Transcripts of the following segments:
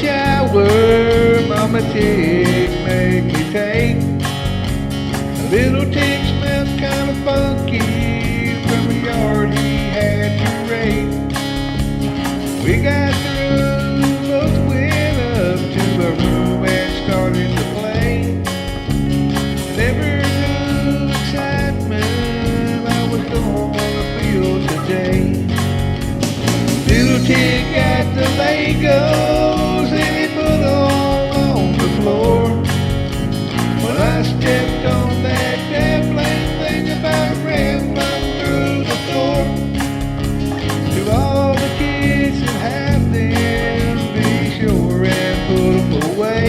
shower, Mama Tick make me take. Little Tick smelled kind of funky from a yard he had to rake. We got through, both went up to our room and started to play. Never knew excitement I was gonna feel today. Little Tick got the Legos and he put them on the floor. When I stepped on that airplane thing, about ran right through the floor. To all the kids that have them, be sure and put them away.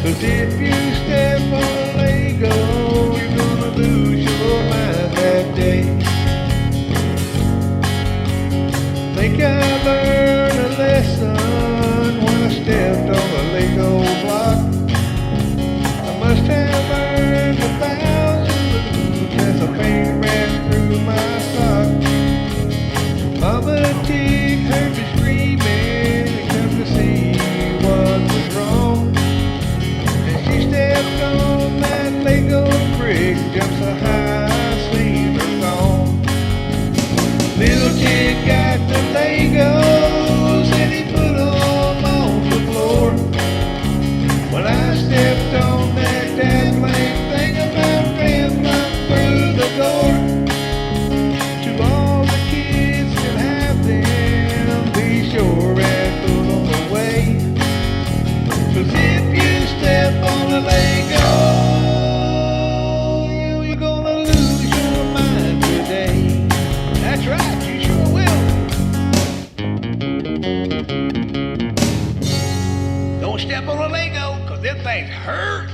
'Cause if you step on a Lego, you're gonna lose your mind that day. Think I learned a lesson when I stepped on a Lego block. I must have earned 1,000 moves as a paint ran through my sock. Mama Tick heard me screaming and come to see what was wrong. And she stepped on that Lego brick, jumped so high I seen her gone. Little Tick got the Legos and he put them on the floor. When I stepped on that airplane thing, about ran right through the door. To all the kids that have them, be sure and put them away. 'Cause if you step on a Lego, you're gonna lose your mind today. That's right, you sure will. Don't step on a Lego, 'cause them things hurt.